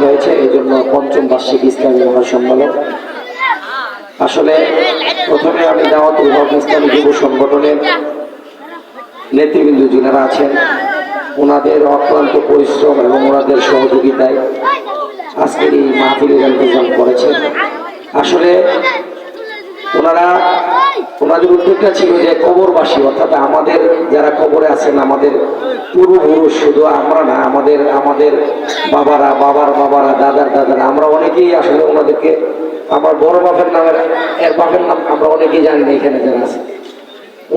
হয়েছে, এই জন্য পঞ্চম বার্ষিক ইসলামী মহাসম্মেলন। আসলে প্রথমে আমি দাওয়াতুল হক ইসলামী যুব সংগঠনের নেতৃবৃন্দ যারা আছেন ওনাদের অক্লান্ত পরিশ্রম এবং ওনাদের সহযোগিতায় আজকের এই মাহফিলের ইন্তজাম করেছেন। আসলে ওনাদের উদ্যোগটা ছিল যে কবরবাসী, অর্থাৎ আমাদের যারা কবরে আছেন, আমাদের পূর্বপুরুষ, শুধু আমরা না, আমাদের বাবারা, বাবারা, দাদারা, আমরা অনেকেই আসলে ওনাদেরকে, আমার বড় বাপের নামের এর বাপের নাম আমরা অনেকেই জানি না এখানে যারা আছে,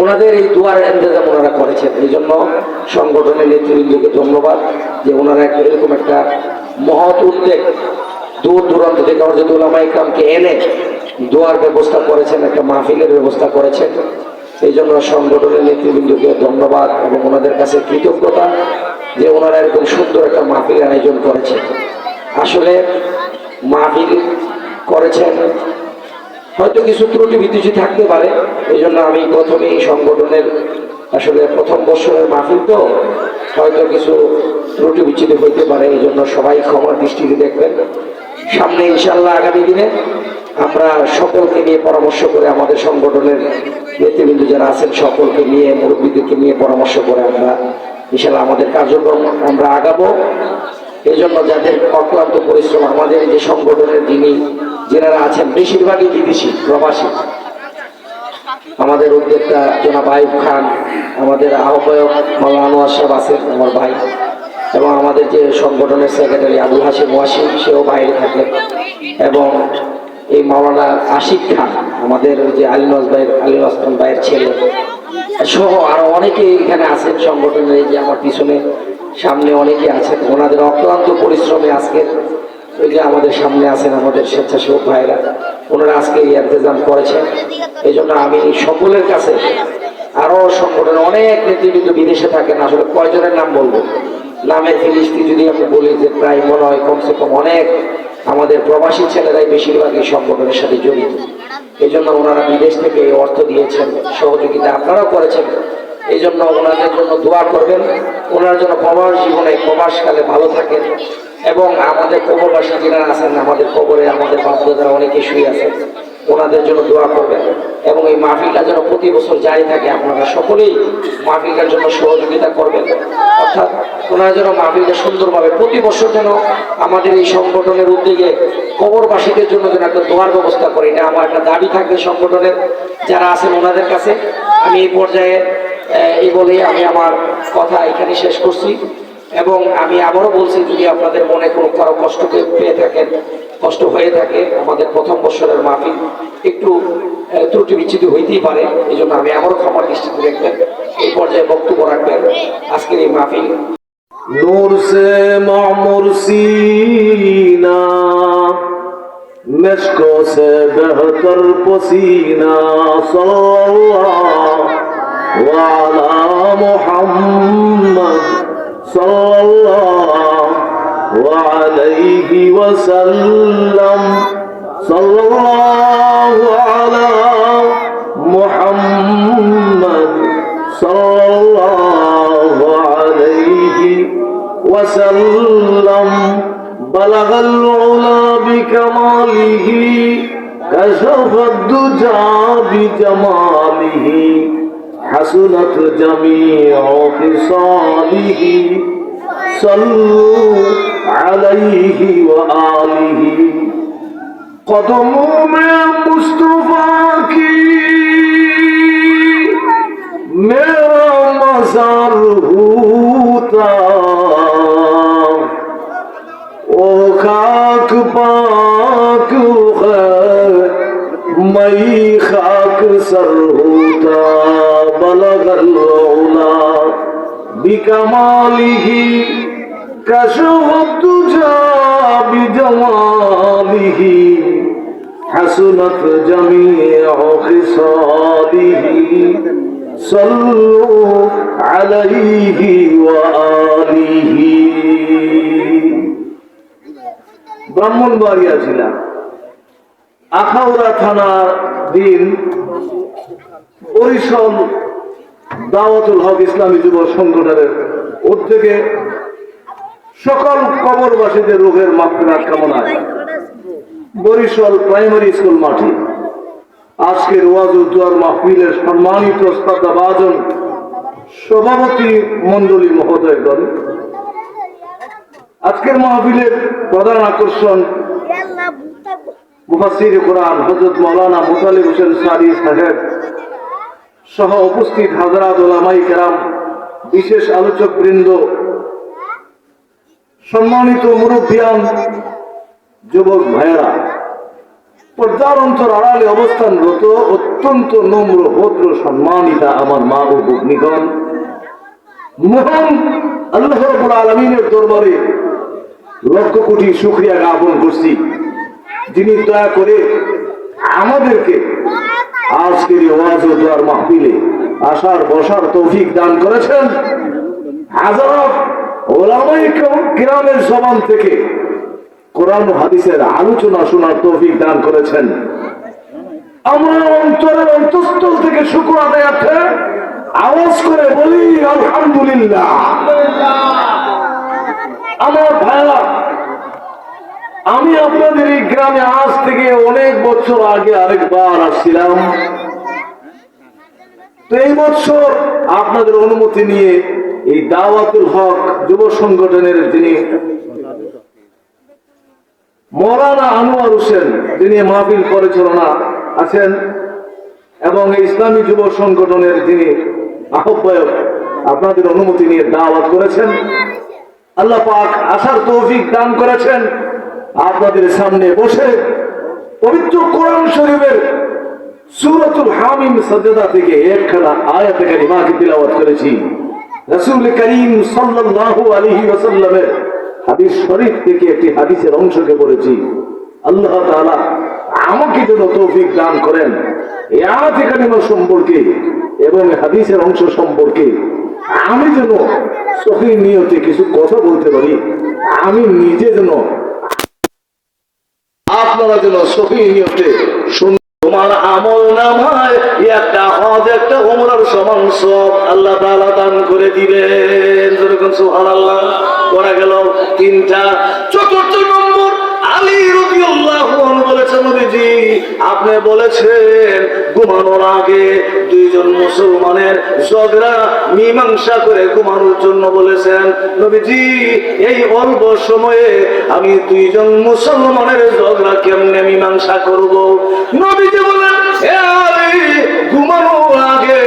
ওনাদের এই দুয়ার ইন্তজাম ওনারা করেছেন। এই জন্য সংগঠনের নেতৃবৃন্দকে ধন্যবাদ যে ওনারা এরকম একটা মহৎ উদ্যোগ দূর দূরান্ত থেকে হযরত উলামা ইকরামকে এনে দোয়ার ব্যবস্থা করেছেন, একটা মাহফিলের ব্যবস্থা করেছেন। এই জন্য সংগঠনের নেতৃবৃন্দকে ধন্যবাদ এবং ওনাদের কাছে কৃতজ্ঞতা যে ওনারা এরকম সুন্দর একটা মাহফিলের আয়োজন করেছেন। আসলে মাহফিল করেছেন, হয়তো কিছু ত্রুটি বিচ্যুতি থাকতে পারে, এই জন্য আমি প্রথমেই সংগঠনের আসলে প্রথম বছরের মাহফিল তো হয়তো কিছু ত্রুটি বিচ্যুতি হইতে পারে, এই জন্য সবাই ক্ষমার দৃষ্টিতে দেখবেন। সামনে ইনশাআল্লাহ আগামী দিনে আমরা সকলকে নিয়ে পরামর্শ করে, আমাদের সংগঠনের নেতৃবৃন্দ যারা আছেন সকলকে নিয়ে, মুরব্বীদেরকে নিয়ে পরামর্শ করে আমরা ইনশাআল্লাহ আমাদের কার্যক্রম আমরা আগাবো। এই জন্য যাদের অক্লান্ত পরিশ্রম, আমাদের যে সংগঠনের যারা আছেন বেশিরভাগই বিদেশি প্রবাসী, আমাদের উদ্যোক্তা জনাব আইয়ুব খান, আমাদের আহ্বায়ক মাওলানা আনোয়ার সাহেব আছেন আমার ভাই, এবং আমাদের যে সংগঠনের সেক্রেটারি আবুল হাশিম ওয়াসিম, সেও বাইরে থাকেন, এবং এই মাওলানা আশিক খান, আমাদের যে আলিনাজ খান ভাইয়ের ছেলে, সহ আরো অনেকে এখানে আছেন সংগঠনের। এই যে আমার পিছনে সামনে অনেকে আছেন, ওনাদের অক্লান্ত পরিশ্রমে আজকের ওই যে আমাদের সামনে আছেন আমাদের স্বেচ্ছাসেবক ভাইরা, ওনারা আজকে এই ইন্তজাম করেছেন। এই জন্য আমি সকলের কাছে, আরো সংগঠনে অনেক নেতৃবৃন্দ বিদেশে থাকেন, আসলে কয়জনের নাম বলবো, নামের ফিলিস্তি যদি আমি বলি যে প্রায় মনে হয় কমসে কম অনেক আমাদের প্রবাসী ছেলেরাই বেশিরভাগ এই সংগঠনের সাথে জড়িত। এই জন্য ওনারা বিদেশ থেকে অর্থ দিয়েছেন, সহযোগিতা আপনারাও করেছেন। এই জন্য ওনাদের জন্য দোয়া করবেন, ওনার জন্য প্রবাস জীবনে প্রবাসকালে ভালো থাকেন, এবং আমাদের কবরবাসী যারা আছেন, আমাদের কবরে আমাদের বাপ-দাদারা অনেকে শুয়ে আছেন, ওনাদের জন্য দোয়া করবেন। এবং এই মাহফিলটা যেন প্রতি বছর জারি থাকে, আপনারা সকলেই মাহফিলটার জন্য সহযোগিতা করবেন, অর্থাৎ ওনারা যেন মাহফিলটা সুন্দরভাবে প্রতি বছর যেন আমাদের এই সংগঠনের উদ্যোগে কবরবাসীদের জন্য যেন একটা দোয়ার ব্যবস্থা করে, এটা আমার একটা দাবি থাকবে সংগঠনের যারা আছেন ওনাদের কাছে। আমি এই পর্যায়ে এই বলে আমি আমার কথা এখানে শেষ করছি, এবং আমি আবারও বলছি, যদি আপনাদের মনে কোনো কারো কষ্ট পেয়ে থাকেন, কষ্ট হয়ে থাকে, আমাদের প্রথম বছরের মাহফিল একটু ত্রুটি বিচ্যুতি হইতেই পারে, এই জন্য আমি আবারও ক্ষমার দৃষ্টিতে দেখবেন, এই পর্যায়ে বক্তব্য রাখবেন আজকের এই মাহফিল। নূর সে মামুর সিনা, মেশকো সে বেহতর পসিনা, সাল্লাল্লাহু আলা মুহাম্মদ সাল্লাল্লাহু আলাইহি ওয়াসাল্লাম, সাল্লাল্লাহু আলা মুহাম্মদ সাল্লাল্লাহু আলাইহি ওয়াসাল্লাম। বালাগাল উলা বিকামালিহি, কাশাফাদ দুজা বিজামালিহি, হাসুনাত জামিউ খিসালিহি, সাল্লু আলাইহি ওয়া আলিহি। কদমোं में मुस्तफा की मेरा मज़ार होता, ओ खाक पाक है मई खाक सर होता। बलगल उला बिकमालिही, कशफत दुजा बिजमालिही, हसनत जमीउ खिसालिही, सल्लु अलैहि व आलिहि। ব্রাহ্মণবাড়িয়া জেলা আখাউড়া থানাধীন বরিশাল দাওয়াতুল হক ইসলামী যুব সংগঠনের উদ্যোগে সকল কবরবাসীদের রোগের মাগফিরাত কামনায় বরিশাল প্রাইমারি স্কুল মাঠে আজকের ওয়াজ ও দুয়ার মাহফিলের সম্মানিত শ্রদ্ধাভাজন সভাপতি মন্ডলী মহোদয়গণ, আজকের মাহফিলের প্রধান আকর্ষণ মুফাসসির কোরআন হযরত মাওলানা মুতালিব হোসেন সাদি সাহেব সহ উপস্থিত হাজরাত উলামায়ে কেরাম, বিশেষ আলোচক বৃন্দ, সম্মানিত মুরব্বিয়ান, যুবক ভাইয়েরা, পর্দার অন্তর আড়ালে অবস্থানরত অত্যন্ত নম্র ভদ্র সম্মানিতা আমার মা ও ভগ্নীগণ, মহান আল্লাহ রাব্বুল আলামিনের দরবারে লক্ষ কোটি শুকরিয়া জ্ঞাপন করছি, যিনি দয়া করে আমাদেরকে আজকের ওয়াজ ও দুয়ার মাহফিলে আসার বসার তৌফিক দান করেছেন। হাজার ওলামায়ে কিরামের জবান থেকে কোরআন ও হাদিসের আলোচনা শোনার তৌফিক দান করেছেন। আমরা অন্তরের অন্তঃস্থল থেকে শুকর আদায়ার্থে আওয়াজ করে বলি আলহামদুলিল্লাহ। আমার ভাইরা, আমি আপনাদের এই গ্রামে আজ থেকে অনেক বছর আগে আরেকবার আসছিলাম। তো এই বছর আপনাদের অনুমতি নিয়ে এই দাওয়াতুল হক যুব সংগঠনের যিনি মৌলানা আনোয়ার হোসেন, যিনি মাহফিল পরিচালনা আছেন, এবং এই ইসলামী যুব সংগঠনের যিনি আহ্বায়ক, আপনাদের অনুমতি নিয়ে দাওয়াত করেছেন। আল্লাহ পাক আসার তৌফিক দান করেছেন। আপনাদের সামনে বসে পবিত্র কোরআন শরীফের সূরাতুল হামিম সাজদা থেকে একখানা আয়াতে কারিমাকে তিলাওয়াত করেছি। রাসূল করিম সাল্লাল্লাহু আলাইহি ওয়াসাল্লামের হাদিস শরীফ থেকে একটি হাদিসের অংশকে পড়েছি। আল্লাহ তাআলা আমাকে যেন তৌফিক দান করেন এই আয়াতে কারিমা সম্পর্কে এবং হাদিসের অংশ সম্পর্কে আমি যেন সহিহ নিয়তে কিছু কথা বলতে পারি, আমি নিজে যেন, আপনারা যেন সহিহ নিয়তে শুন। তোমার আমল নামায় একটা হজ একটা উমরার সমান সব আল্লাহ তাআলা দান করে দিবেন। যেরকম সুবহানাল্লাহ পড়া গেল তিনটা। চতুর্থ নম্বর, আলী রাদিয়াল্লাহু আনহু বলেছেন, নবীজি আপনি বলেছেন ঘুমানোর আগে দুইজন মুসলমানের ঝগড়া মীমাংসা করে ঘুমানোর জন্য বলেছেন। নবীজি এই অল্প সময়ে আমি দুইজন মুসলমানের ঝগড়া কেমনে মীমাংসা করব? নবীজি বলেন, হে আলী, ঘুমানোর আগে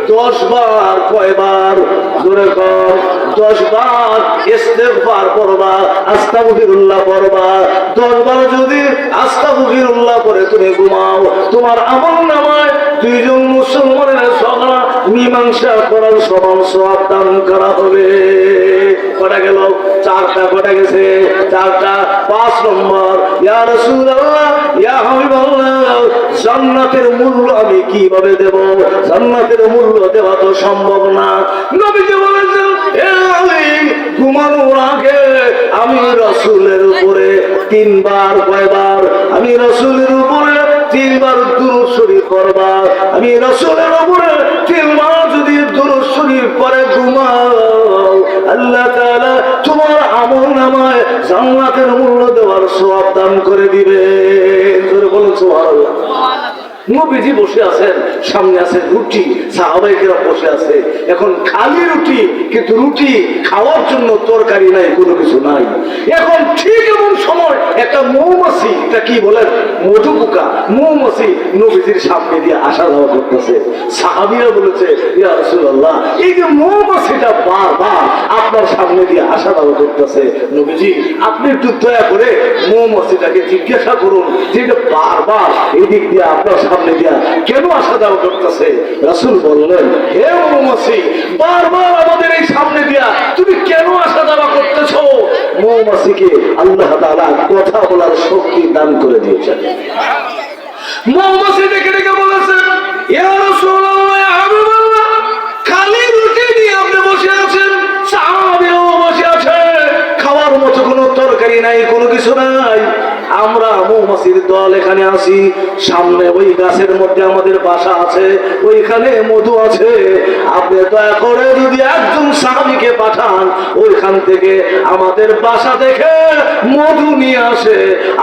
10 বার, কয়বার? জোরে কর, 10 বার ইস্তেগফার পড়বা, আস্তাগফিরুল্লাহ পড়বা। 10 বার যদি আস্তাগফিরুল্লাহ পড়ে তুমি ঘুমাও, তোমার আমলনামায় দুইজন মুসলমানের ঝগড়া মীমাংসা করার সমান সওয়াব দান করা হবে। কটা গেল? 4টা কটা গেছে? 4টা। 5 নম্বর, ইয়া রাসূলুল্লাহ, ইয়া হাবিবাল্লাহ, জান্নাতের মূল্য আমি কিভাবে দেব? জান্নাতের মূল্য দেওয়া তো সম্ভব না। নবীজি বলেছেন, হে আলী, ঘুমানোর আগে আমি রাসূলের উপরে 3 বার, কয়বার? আমি রাসূলের উপরে 3 বার দুরূদ শরীফ পড়বা। আমি রাসূলের উপরে 3 বার যদি দুরূদ শরীফ পড়ে ঘুমাও, আল্লাহ তাআলা তোমার আমলনামায় জান্নাতের মূল্য দেওয়ার সওয়াব দান করে দিবেন। জোরে বলুন সুবহানাল্লাহ। নবীজি বসে আছেন, সামনে আছে রুটি, সাহাবায়ে কেরাম বসে আছে। এখন খালি রুটি, কিন্তু রুটি খাওয়ার জন্য তরকারি নাই, কোনো কিছু নাই। এখন ঠিক এমন সময় একটা মৌমাছি, এটা কি বলেন, মধু পোকা, মৌমাছি নবীজির সামনে দিয়ে আসা যাওয়া করতেছে। সাহাবীরা বলেছে, ইয়া রাসূলুল্লাহ, এই যে মৌমাছিটা বারবার আপনার সামনে দিয়ে আসা যাওয়া করতেছে, নবীজি আপনি একটু দয়া করে মৌমাছিটাকে জিজ্ঞাসা করুন যে এটা বারবার এই দিক দিয়ে আপনার সামনে দিয়া কেন আসা যাওয়া করতেছে? রাসূল বললেন, হে মৌমাছি, বারবার আমাদের এই সামনে দিয়া তুমি কেন আসা যাওয়া করতেছো? মৌমাছিকে আল্লাহ তাআলা কথা বলার শক্তি দান করে দিয়েছেন। মৌমাছি ডেকে ডেকে বলেছে, ইয়া রাসূলুল্লাহ, ইয়া হাবিবাল্লাহ, খালি রুটি নিয়ে আপনি বসে আছেন, সাহাবীও বসে আছে, খাওয়ার মতো কোনো তরকারি নাই, কোনো কিছু নাই। আমরা মৌমাছির দল এখানে আসি, সামনে ওই গাছের মধ্যে আমাদের বাসা আছে, ওইখানে মধু আছে। আপনি দয়া করে যদি একজন সাহাবীকে পাঠান, ওইখান থেকে আমাদের বাসা দেখে মধু নিয়ে আসে,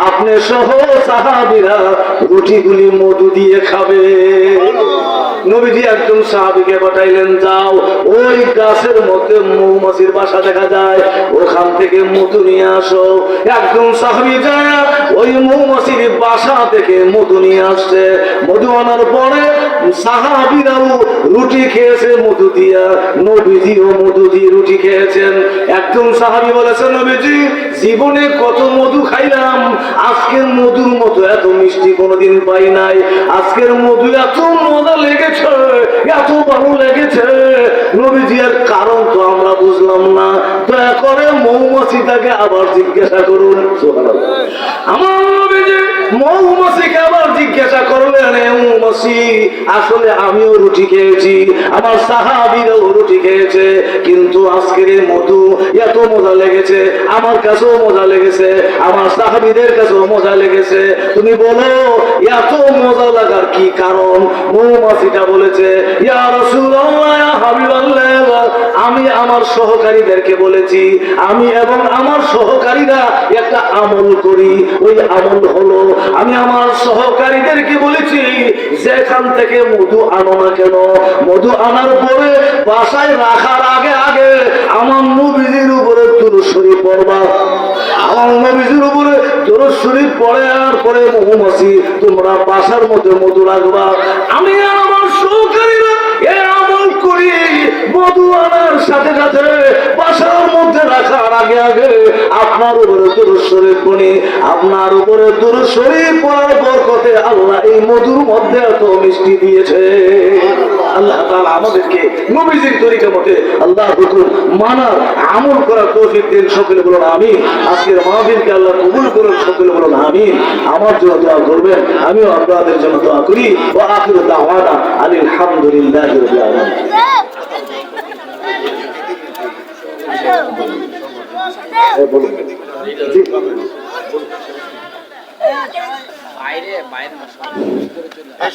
আপনি সহ সাহাবীরা রুটিগুলি মধু দিয়ে খাবে। নবীজি একজন সাহাবীকে পাঠাইলেন, যাও ওই গাছের মধ্যে মৌমাছির বাসা দেখা যায়, ওখান থেকে মধু নিয়ে আসো। একজন সাহাবী যায় ওই মৌমাছির বাসা থেকে মধু নিয়ে আসছে। মধু আনার পরে সাহাবীরাও রুটি খেয়েছে মধু দিয়া, নবীজিও মধু দিয়ে রুটি খেয়েছেন। একজন সাহাবী বলেছেন, নবীজি জীবনে কত মধু খাইলাম, আজকের মধুর মতো এত মিষ্টি কোনোদিন পাই নাই। আজকের মধু এত মজা লেগেছে, এত ভালো লেগেছে। নবীজি এর কারণ তো আমরা বুঝলাম না, দয়া করে মৌমাছিটাকে আবার জিজ্ঞাসা করুন। আমার নবীজি মৌমাছিকে আবার জিজ্ঞাসা করলেন, মৌমাছি আসলে আমিও রুটি খেয়েছি, আমার সাহাবীরাও রুটি খেয়েছে, কিন্তু আজকের এই মধু এত মজা লেগেছে, আমার কাছেও মজা লেগেছে, আমার সাহাবীদের কাছেও মজা লেগেছে। তুমি বলো এত মজা লাগার কি কারণ? মৌমাছিটা বলেছে, ইয়া রাসূলুল্লাহ, ইয়া হাবিবাল্লাহ, আমি আমার সহকারীদেরকে বলেছি, আমি এবং আমার সহকারীরা একটা আমল করি। ওই আমল হলো, আমি আমার সহকারীদেরকে বলেছি, যেখান থেকে মধু আনো না কেন, মধু আনার পরে বাসায় রাখার আগে আগে আমার নবীজির উপরে দুরূদ শরীফ পড়বা। আমার নবীজির উপরে দুরূদ শরীফ পড়ে আর পরে মৌমাছি তোমরা বাসার মধ্যে মধু রাখবা। আমি আর আমার সহকারীরা এ আমল করি, মধু আনার সাথে সাথে বাসার মধ্যে রাখার আগে আগে আপনার উপরে দুরূদ শরীফ পড়ি। আপনার উপরে দুরূদ শরীফ পড়ার বরকতে আল্লাহ এই মধুর মধ্যে এত মিষ্টি দিয়েছে। আল্লাহ তাআলা আমাদেরকে নবীজির তরিকা মতে আল্লাহ হুকুম মানার আমল করার তৌফিক দিন। সকলে বলুন আমিন। আজকের মাহফিলকে আল্লাহ কবুল করুন। সকলে বলুন আমিন। আমার জন্য দোয়া করবেন, আমিও আপনাদের জন্য দোয়া করি। ওয়া আখিরু দাওয়ানা আলহামদুলিল্লাহি রাব্বিল আলামিন। বলুন জি।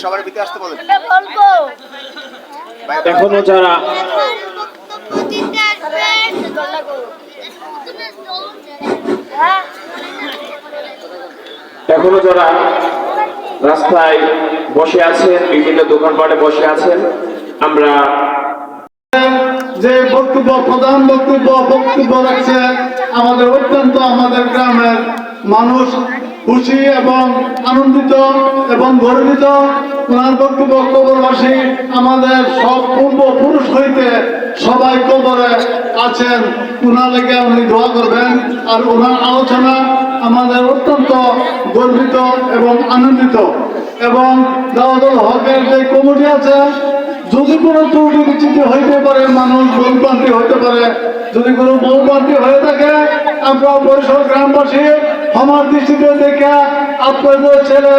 সবার ভিতরে আসতে বলেন। এখনো যারা রাস্তায় বসে আছেন, বিভিন্ন দোকানপাটে বসে আছেন, আমরা যে প্রধান বক্তব্য রাখছে আমাদের অত্যন্ত আমাদের গ্রামের মানুষ খুশি এবং আনন্দিত এবং গর্বিত। ওনার বক্তব্য কবরবাসী আমাদের সব পূর্বপুরুষ হইতে সবাই কবরে আছেন, ওনার লেগে উনি দোয়া করবেন। আর ওনার আলোচনা আমাদের অত্যন্ত গর্বিত এবং আনন্দিত। এবং দাওয়াতুল হকের যে কমিটি আছে, যদি কোনো ত্রুটি বিচ্যুতি হইতে পারে, মানুষ ভুলভ্রান্তি হইতে পারে, যদি কোনো ভুলভ্রান্তি হয়ে থাকে, আমরা পরিষদ গ্রামবাসী আমার দৃষ্টিতে দেখে আপনাদের ছেলে,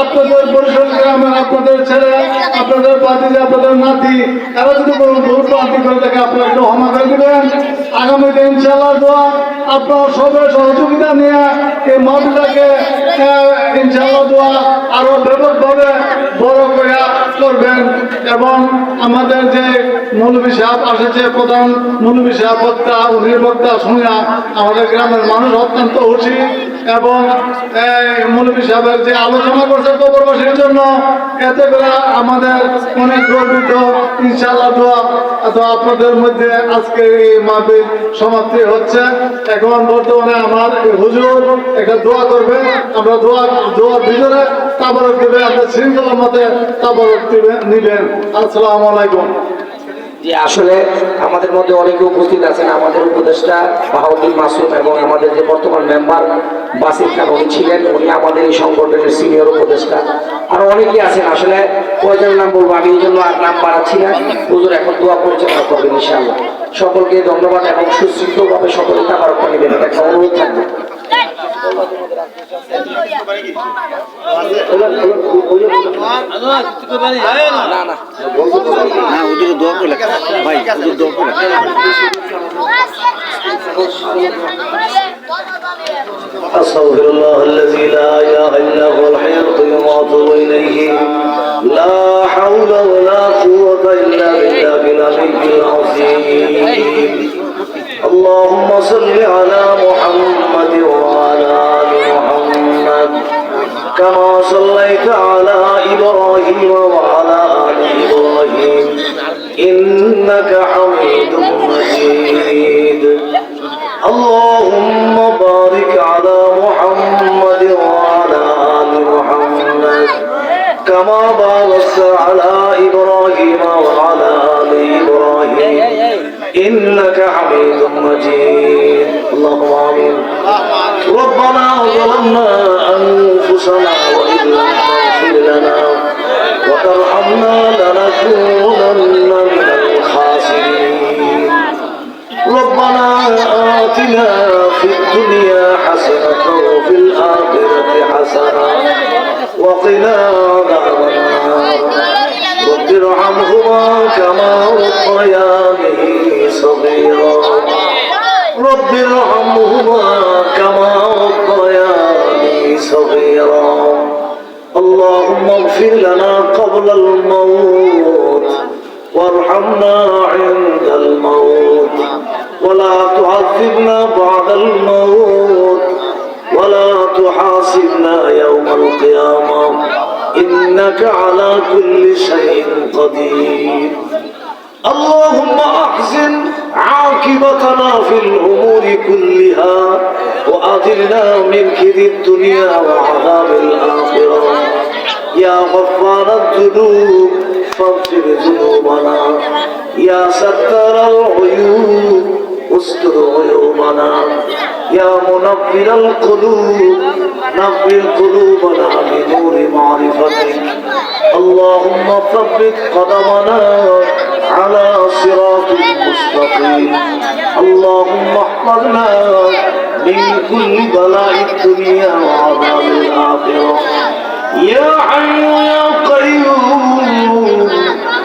আপনাদের পরিষদ গ্রামের আপনাদের ছেলে, আপনাদের বাতিজা, আপনাদের নাতি, এরা যদি কোনো ভুলভ্রান্তি করে থাকে আপনারা একটু ক্ষমা করে দেবেন। আগামীতে ইনশাআল্লাহ দোয়া আপনারা সবের সহযোগিতা নিয়ে এই মাহফিলটাকে ইনশাআল্লাহ দোয়া আরো ব্যাপকভাবে বড় করে করবেন। এবং আমাদের যে মৌলভী সাহেব আসেছে, প্রধান মৌলভী সাহেব বক্তা, উনি বক্তা শুনিয়া আমাদের গ্রামের মানুষ অত্যন্ত খুশি। এবং মৌলভী সাহেবের যে আলোচনা করছে কবরবাসীর জন্য, এতে করে আমাদের অনেক গর্বিত। ইনশাআল্লাহ দোয়া তো আপনাদের মধ্যে আজকে এই মাহফিল সমাপ্তি হচ্ছে। এখন বর্তমানে আমার হুজুর একটা দোয়া করবে, আমরা দোয়ার ভিতরে তাবারক দেবে, আপনার শৃঙ্খলার মতে তাবারক নিবেন। আসসালামু আলাইকুম। যে আসলে আমাদের মধ্যে অনেকে উপস্থিত আছেন, আমাদের উপদেষ্টা বাহাউদ্দিন মাসুম এবং আমাদের যে বর্তমান মেম্বার বাসির খান, উনি ছিলেন, উনি আমাদের এই সংগঠনের সিনিয়র উপদেষ্টা। আরো অনেকে আছেন, আসলে কয়জন নাম বলবো আমি, এই জন্য আর নাম বাড়াচ্ছি না। হুজুর এখন দোয়া পরিচালনা করবেন ইনশাআল্লাহ। সকলকে ধন্যবাদ এবং সুশৃঙ্খলভাবে সকলে তাবারক নেবেন, এটা একটা অনুরোধ থাকবে। أستغفر الله الذي لا إله إلا هو الحي القيوم وأتوب إليه لا حول ولا قوة إلا بالله العلي العظيم اللهم صل على محمد وعلى آل محمد كما صليت على إبراهيم وعلى آل إبراهيم إنك حميد مجيد اللهم بارك على محمد وعلى آل محمد كما باركت على إبراهيم وعلى آل إبراهيم إنك حميد مجيد اللهم آمين ربنا ظلمنا أنفسنا وإن لم تغفر لنا وترحمنا لنكونن من الخاسرين ربنا آتنا في الدنيا حسنة وفي الآخرة حسنة وقنا عذاب النار رب ارحمهما كما ربياني صغيرا رب ارحمهما كما ربياني صغيرا اللهم اغفر لنا قبل الموت وارحمنا عند الموت ولا تعذبنا بعد الموت ولا تحاسبنا يوم القيامة إنك على كل شيء قدير اللهم أحسن عاقبتنا في الأمور كلها وأجرنا من خزي الدنيا وعذاب الآخرة يا غفار الذنوب فاغفر ذنوبنا يا ستار العيوب استر عيوبنا يا منور القلوب نور قلوبنا بنور معرفتك اللهم ثبت قدمنا على صراط مستقيم اللهم احفظنا من كل بلاء الدنيا وعذاب الآخرة يا حي يا قيوم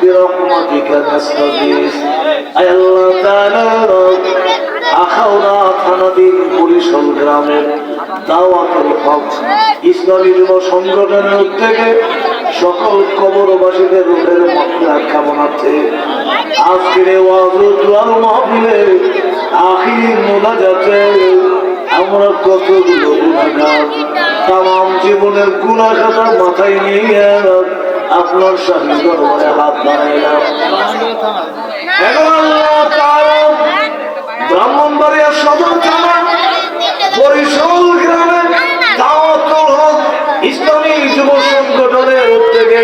برحمتك نستغيث أي الله تعالى আখাউড়া থানাধীন বরিশাল গ্রামের দাওয়াতুল হক ইসলামী যুব সংগঠনের উদ্যোগে সকল কবরবাসীদের রূহের মাগফিরাত কামনার্থে আজকের এই ওয়াজ ও দোয়ার মাহফিলে আখিরি মোনাজাতে আমরা কতগুলো গুনাহগার তাম জীবনের গুনাহ খাতা মাথায় নিয়ে আপনার শাহী দরবারে হাত বাড়াইলাম এখন আল্লাহ তাআলা ব্রাহ্মণবাড়িয়া সদর থানা বরিশাল গ্রামে দাওয়াতুল হক ইসলামী যুব সংগঠনের উদ্যোগে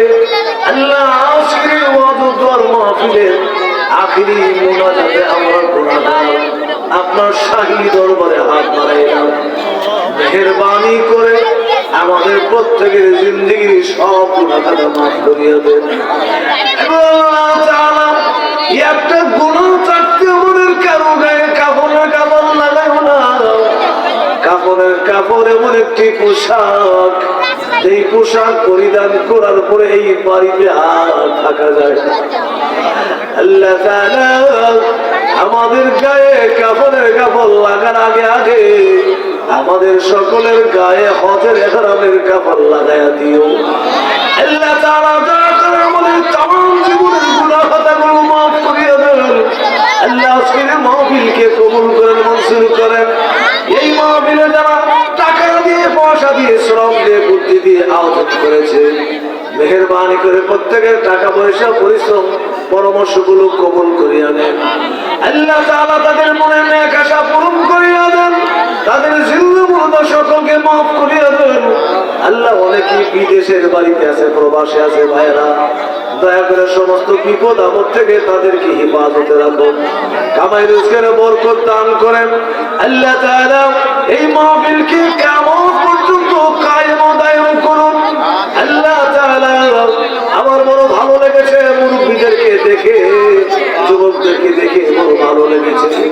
আল্লাহ আজকের ওয়াজ ও দোয়ার মাহফিলের আখিরি মোনাজাতে আমরা গুনাহগার আপনার শাহী দরবারে হাত বাড়াইলাম মেহেরবানি করে আমাদের প্রত্যেকের জিন্দেগির সব গুনাহ খাতা মাফ করিয়া দেন এবং আল্লাহ তাআলা একটা গুনাহ থাকতে আমাদের কারো গায়ে কাফনের কাপড় লাগাইও না কাফনের কাপড় এমন একটি পোশাক এই পোশাক পরিধান করার পরে এই বাড়িতে আর থাকা যায় না আল্লাহ তাআলা আমাদের গায়ে কাফনের কাপড় লাগার আগে আগে আমাদের সকলের গায়ে হজের ইহরামের কাপড় লাগায়া দিও আল্লাহ তাআলা দয়া করে আমাদের तमाम জীবনের গুনাহ খাতাগুলো maaf করিয়ে দেন আল্লাহ আজকের মাহফিলকে কবুল করেন মঞ্জুর করেন এই মাহফিলে যারা টাকা দিয়ে পয়সা দিয়ে শ্রম দিয়ে বুদ্ধি দিয়ে আয়োজন করেছে মেহেরবানি করে প্রত্যেকের টাকা পয়সা পরিশ্রম পরামর্শগুলো কবুল করিয়া দেন আল্লাহ তাআলা তাদের মনের নেক আশা পূরণ করিয়া দেন তাদের জিন্দা মুর্দা সকলকে মাফ করিয়া দেন আল্লাহ অনেকেই বিদেশের বাড়িতে আছে প্রবাসে আছে ভাইরা দয়া করে সমস্ত বিপদ আপদ থেকে তাদেরকে হেফাজতে রাখুন কামাই রোজগারে বরকত দান করেন আল্লাহ তাআলা এই মাহফিলকে কিয়ামত পর্যন্ত কায়েম ও দায়েম করুন আল্লাহ তাআলা আমার বড় ভালো লেগেছে মুরব্বিদেরকে দেখে যুবকদেরকে দেখে বড় ভালো লেগেছে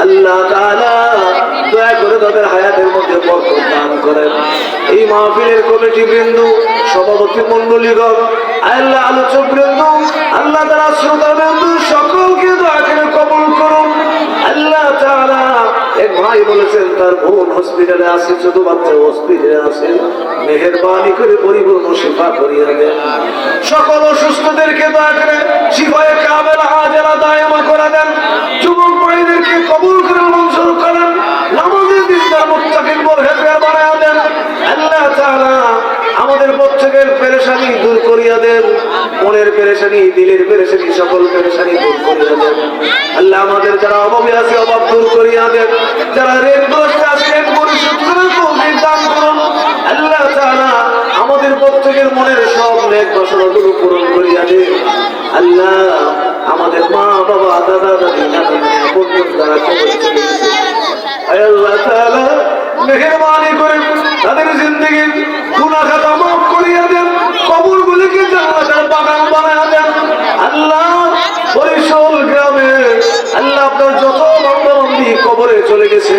আল্লাহ তাআলা দয়া করে তাদের হায়াতের মধ্যে বরকত দান করেন মাহফিলের কমিটি বৃন্দ, সভাপতি মন্ডলীগণ, আল্লাহ আলোচক বৃন্দ, আল্লাহ তাআলা শ্রোতা বৃন্দ সকলকে দয়া করে কবুল করুন। আল্লাহ তাআলা এক ভাই বলেছেন তার বোন হসপিটালে আছে, ছোট বাচ্চা হসপিটালে আছে, মেহেরবানি করে পরিপূর্ণ শিফা করিয়া দেন। সকল অসুস্থদেরকে দয়া করে শিফায়ে কামেলা আজেলা দায়মা করে দেন। যুবক ভাইদেরকে কবুল করে মঞ্জুর করেন। নামাজের দিনদার মুত্তাকিন পরহেজগার বানায়া দেন। আল্লাহ তাআলা আমাদের প্রত্যেকের পেরেশানি দূর করিয়া দেন। মনের পেরেশানি, দিলের পেরেশানি, সকল পেরেশানি দূর করিয়া দেন। আল্লাহ আমাদের যারা অভাবে আছে অভাব দূর করিয়া দেন। যারা ঋণগ্রস্ত আছে ঋণ পরিশোধ করে তৌফিক দান করুন। আল্লাহ তাআলা আমাদের প্রত্যেকের মনের সব নেক বাসনাগুলো পূরণ করিয়া দেন। আল্লাহ আমাদের মা বাবা দাদা দাদি নানা নানা আপনজন যারা কবরে চলে গেছে, আল্লাহ তাআলা মেহেরবানি করে তাদের জিন্দেগির গুনাহ খাতা মাফ করিয়া দেন। কবরগুলিকে জান্নাতের বাগান বানায়া দেন। আল্লাহ বরিশাল গ্রামে আল্লাহ আপনার যত বান্দা-বান্দি কবরে চলে গেছে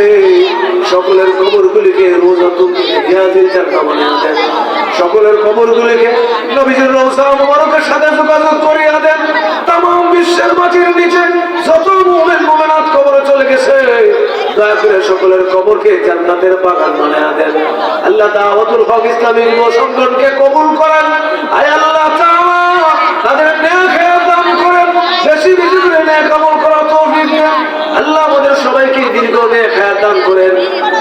সকলের কবরগুলিকে রোজাতুল হিয়াজিল জান্নাহ বানায়া দেন। সকলের কবরগুলিকে নবীজির রওজা মুবারকের সাথে যোগাযোগ করিয়া দেন। তামাম বিশ্বের মাটির নিচে যত মুমিন মুমিনাত কবরে চলে গেছে দয়া করে সকলের কবরকে জান্নাতের বাগান বানায়া দেন। আল্লাহ দাওয়াতুল হক ইসলামী যুব সংগঠনকে কবুল করেন। আয় আল্লাহ তাআলা তাদের নেক হায়াত দান করেন, বেশি বেশি করে নেক আমল করার তৌফিক দেন। আল্লাহ আমাদের সবাইকে দীর্ঘ নেক হায়াত দান করেন,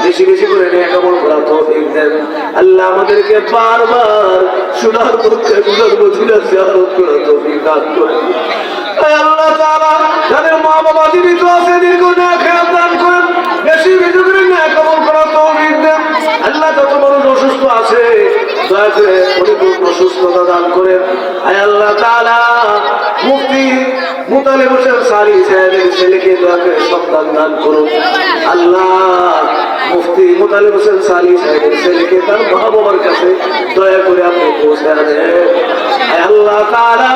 বেশি বেশি করে নেক আমল করার তৌফিক দেন। আল্লাহ আমাদেরকে বারবার সুনার পক্ষে সুনার মদিনা জিয়ারত করার তৌফিক দান করেন। আয় আল্লাহ তাআলা যাদের মা বাবা জীবিত আছে দীর্ঘ নেক হায়াত দান করেন, বেশি বেশি করে নেক আমল করার তৌফিক দেন। আল্লাহ যত মানুষ অসুস্থ আছে দয়া করে পরিপূর্ণ সুস্থতা দান করেন। আয় আল্লাহ তাআলা মুফতি মুতালিব হোসেন সালি সাহেবের ছেলেকে দয়া করে সন্তান দান করুন। আল্লাহ মুফতি মুতালিব হোসেন সালি সাহেবের ছেলেকে তার মা বাবার কাছে দয়া করে আপনি পৌঁছে দেন। আয় আল্লাহ তাআলা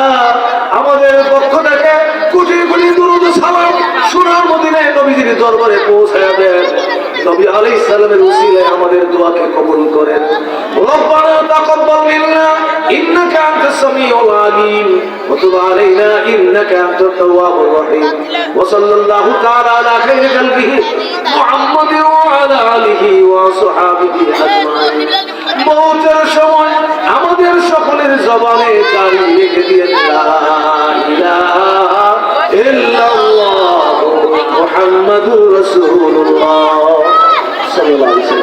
আমাদের পক্ষ থেকে কোটি কোটি দুরূদ সালাম সোনার মদিনায় নবীজির দরবারে পৌঁছে দেন। নবী আলাইহিস সালামের উসিলায় আমাদের দোয়াকে কবুল করেন। রব্বানা তাকাব্বাল মিন্না ইন্নাকা আনতাস সামিউল আলিম ওয়া তুব আলাইনা ইন্নাকা আনতাত তাওয়াবুর রহিম ওয়া সাল্লাল্লাহু তাআলা আলা খাইরি খালকিহি মুহাম্মাদিন ওয়া আলা আলিহি ওয়া সাহবিহি আজমাইন। মওতের সময় আমাদের সকলের জবানে জারি রেখে দিয়েন লা ইলাহা ইল্লাল্লাহ মুহাম্মাদুর রাসূলুল্লাহ সাল্লাল্লাহু আলাইহি